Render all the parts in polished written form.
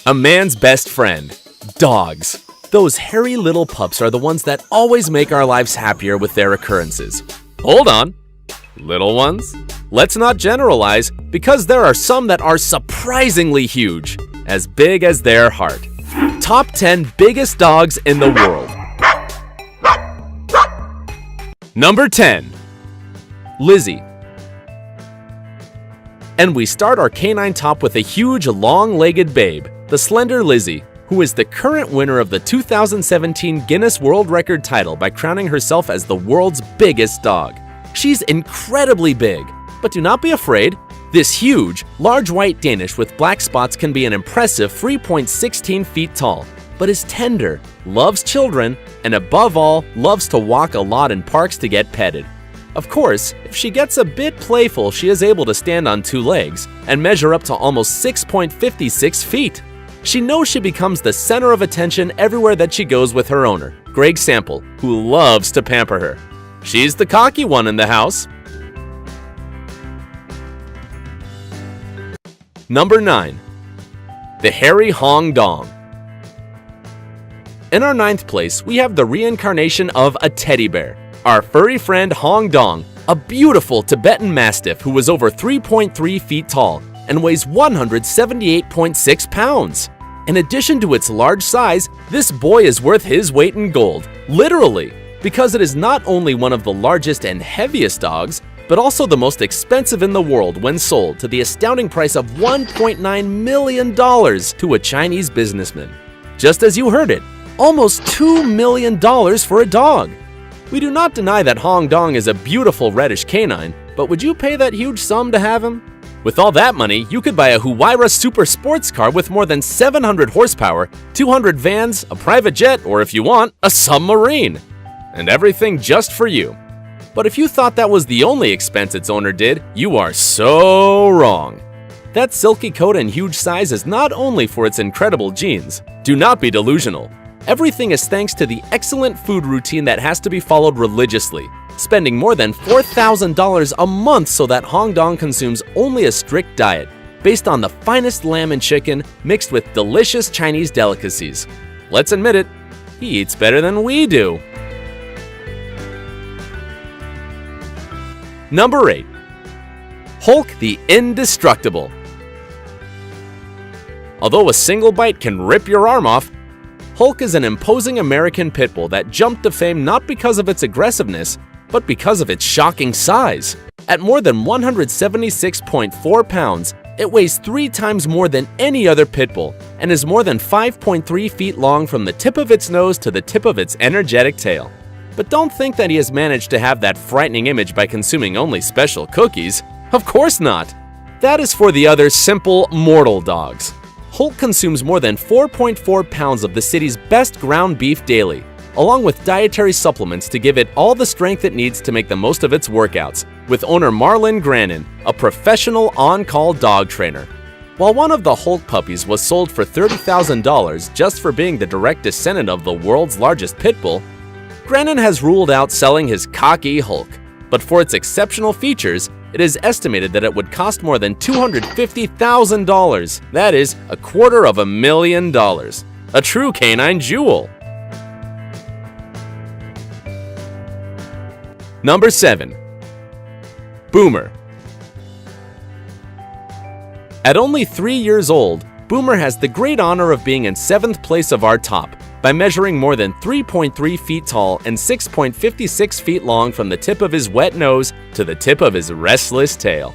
A man's best friend. Dogs. Those hairy little pups are the ones that always make our lives happier with their occurrences. Hold on. Little ones? Let's not generalize, because there are some that are surprisingly huge, as big as their heart. Top 10 biggest dogs in the world. Number 10. Lizzie. And we start our canine top with a huge, long-legged babe, the slender Lizzie, who is the current winner of the 2017 Guinness World Record title by crowning herself as the world's biggest dog. She's incredibly big, but do not be afraid. This huge, large white Danish with black spots can be an impressive 3.16 feet tall, but is tender, loves children, and above all, loves to walk a lot in parks to get petted. Of course, if she gets a bit playful, she is able to stand on 2 legs and measure up to almost 6.56 feet. She knows she becomes the center of attention everywhere that she goes with her owner, Greg Sample, who loves to pamper her. She's the cocky one in the house. Number 9. The hairy Hong Dong. In our 9th place, we have the reincarnation of a teddy bear, our furry friend Hong Dong, a beautiful Tibetan Mastiff who was over 3.3 feet tall and weighs 178.6 pounds. In addition to its large size, this boy is worth his weight in gold, literally, because it is not only one of the largest and heaviest dogs, but also the most expensive in the world when sold to the astounding price of $1.9 million to a Chinese businessman. Just as you heard it, almost $2 million for a dog. We do not deny that Hong Dong is a beautiful reddish canine, but would you pay that huge sum to have him? With all that money, you could buy a Huayra super sports car with more than 700 horsepower, 200 vans, a private jet, or if you want, a submarine. And everything just for you. But if you thought that was the only expense its owner did, you are so wrong. That silky coat and huge size is not only for its incredible genes. Do not be delusional. Everything is thanks to the excellent food routine that has to be followed religiously, spending more than $4,000 a month so that Hong Dong consumes only a strict diet, based on the finest lamb and chicken mixed with delicious Chinese delicacies. Let's admit it, he eats better than we do. Number 8. Hulk the Indestructible. Although a single bite can rip your arm off, Hulk is an imposing American pit bull that jumped to fame not because of its aggressiveness, but because of its shocking size. At more than 176.4 pounds, it weighs 3 times more than any other pit bull and is more than 5.3 feet long from the tip of its nose to the tip of its energetic tail. But don't think that he has managed to have that frightening image by consuming only special cookies. Of course not. That is for the other simple, mortal dogs. Hulk consumes more than 4.4 pounds of the city's best ground beef daily, along with dietary supplements to give it all the strength it needs to make the most of its workouts, with owner Marlon Grannon, a professional on-call dog trainer. While one of the Hulk puppies was sold for $30,000 just for being the direct descendant of the world's largest pit bull, Grannon has ruled out selling his cocky Hulk, but for its exceptional features, it is estimated that it would cost more than $250,000. That is $250,000. A true canine jewel. Number 7. Boomer. At only 3 years old, Boomer has the great honor of being in 7th place of our top by measuring more than 3.3 feet tall and 6.56 feet long from the tip of his wet nose to the tip of his restless tail.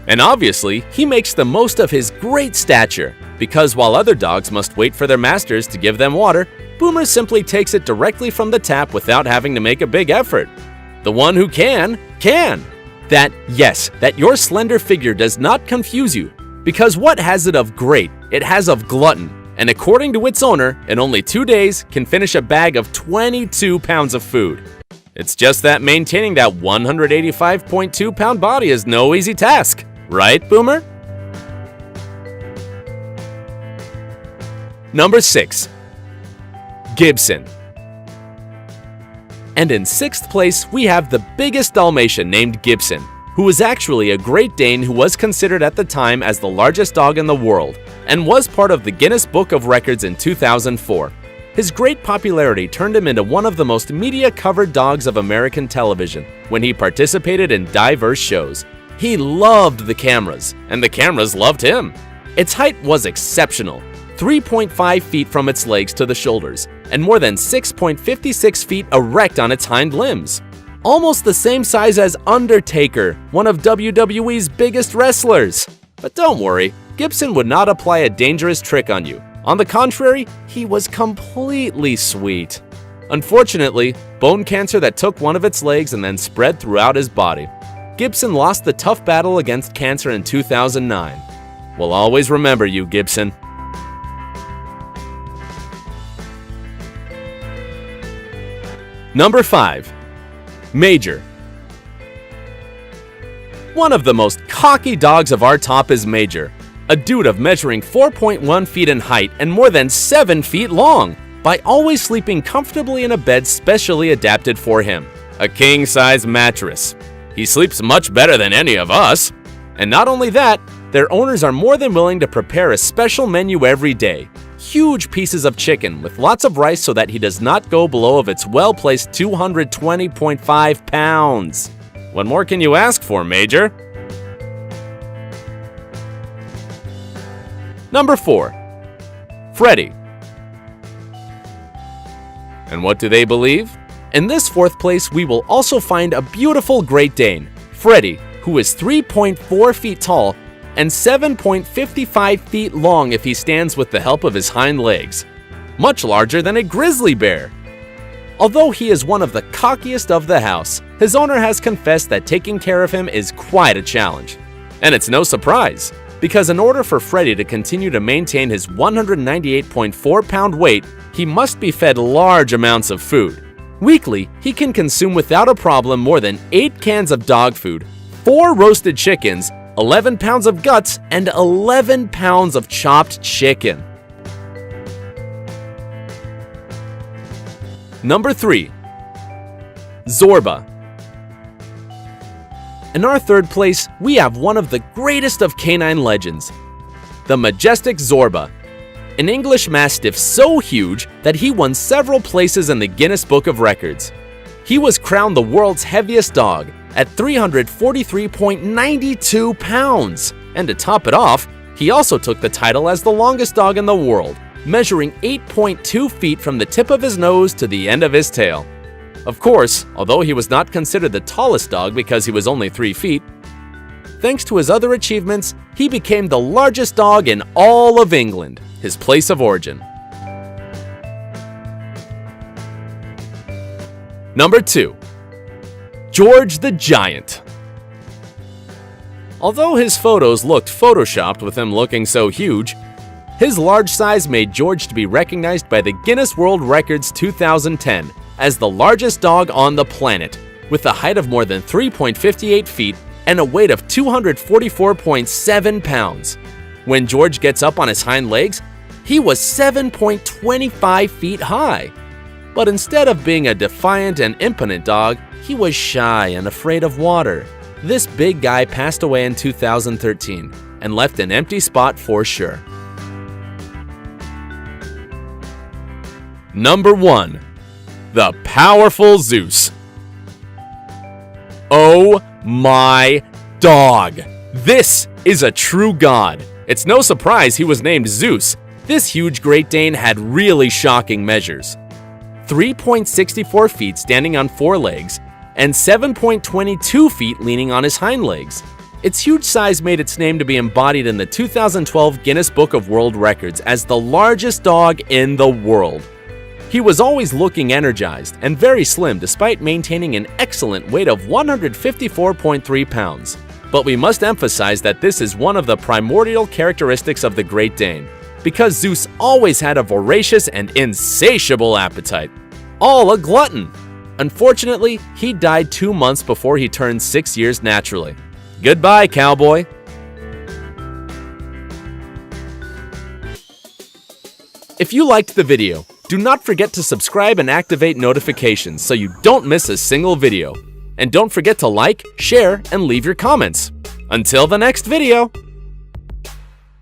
And obviously, he makes the most of his great stature, because while other dogs must wait for their masters to give them water, Boomer simply takes it directly from the tap without having to make a big effort. The one who can. That your slender figure does not confuse you, because what has it of great? It has of glutton. And according to its owner, in only 2 days can finish a bag of 22 pounds of food. It's just that maintaining that 185.2 pound body is no easy task, right, Boomer? Number 6. Gibson. And in 6th place, we have the biggest Dalmatian named Gibson, who who was actually a Great Dane who was considered at the time as the largest dog in the world and was part of the Guinness Book of Records in 2004. His great popularity turned him into one of the most media-covered dogs of American television when he participated in diverse shows. He loved the cameras, and the cameras loved him. Its height was exceptional, 3.5 feet from its legs to the shoulders, and more than 6.56 feet erect on its hind limbs. Almost the same size as Undertaker, one of WWE's biggest wrestlers. But don't worry, Gibson would not apply a dangerous trick on you. On the contrary, he was completely sweet. Unfortunately, bone cancer that took one of its legs and then spread throughout his body. Gibson lost the tough battle against cancer in 2009. We'll always remember you, Gibson. Number 5. Major. One of the most cocky dogs of our top is Major, a dude of measuring 4.1 feet in height and more than 7 feet long, by always sleeping comfortably in a bed specially adapted for him, a king-size mattress. He sleeps much better than any of us. And not only that, their owners are more than willing to prepare a special menu every day. Huge pieces of chicken with lots of rice so that he does not go below of its well-placed 220.5 pounds. What more can you ask for, Major? Number 4. Freddie. And what do they believe? In this 4th place, we will also find a beautiful Great Dane, Freddie, who is 3.4 feet tall and 7.55 feet long if he stands with the help of his hind legs. Much larger than a grizzly bear. Although he is one of the cockiest of the house, his owner has confessed that taking care of him is quite a challenge. And it's no surprise, because in order for Freddie to continue to maintain his 198.4-pound weight, he must be fed large amounts of food. Weekly, he can consume without a problem more than 8 cans of dog food, 4 roasted chickens, 11 pounds of guts, and 11 pounds of chopped chicken. Number 3. Zorba. In our 3rd place, we have one of the greatest of canine legends, the majestic Zorba, an English Mastiff so huge that he won several places in the Guinness Book of Records. He was crowned the world's heaviest dog at 343.92 pounds, and to top it off, he also took the title as the longest dog in the world, measuring 8.2 feet from the tip of his nose to the end of his tail. Of course, although he was not considered the tallest dog because he was only 3 feet, thanks to his other achievements, he became the largest dog in all of England, his place of origin. Number 2. George the Giant. Although his photos looked photoshopped with him looking so huge, his large size made George to be recognized by the Guinness World Records 2010 as the largest dog on the planet, with a height of more than 3.58 feet and a weight of 244.7 pounds. When George gets up on his hind legs, he was 7.25 feet high. But instead of being a defiant and impotent dog, he was shy and afraid of water. This big guy passed away in 2013 and left an empty spot for sure. Number 1. The powerful Zeus. Oh my dog! This is a true god. It's no surprise he was named Zeus. This huge Great Dane had really shocking measures. 3.64 feet standing on 4 legs, and 7.22 feet leaning on his hind legs. Its huge size made its name to be embodied in the 2012 Guinness Book of World Records as the largest dog in the world. He was always looking energized and very slim despite maintaining an excellent weight of 154.3 pounds. But we must emphasize that this is one of the primordial characteristics of the Great Dane, because Zeus always had a voracious and insatiable appetite. All a glutton. Unfortunately, he died 2 months before he turned 6 years naturally. Goodbye, cowboy. If you liked the video, do not forget to subscribe and activate notifications so you don't miss a single video. And don't forget to like, share, and leave your comments. Until the next video!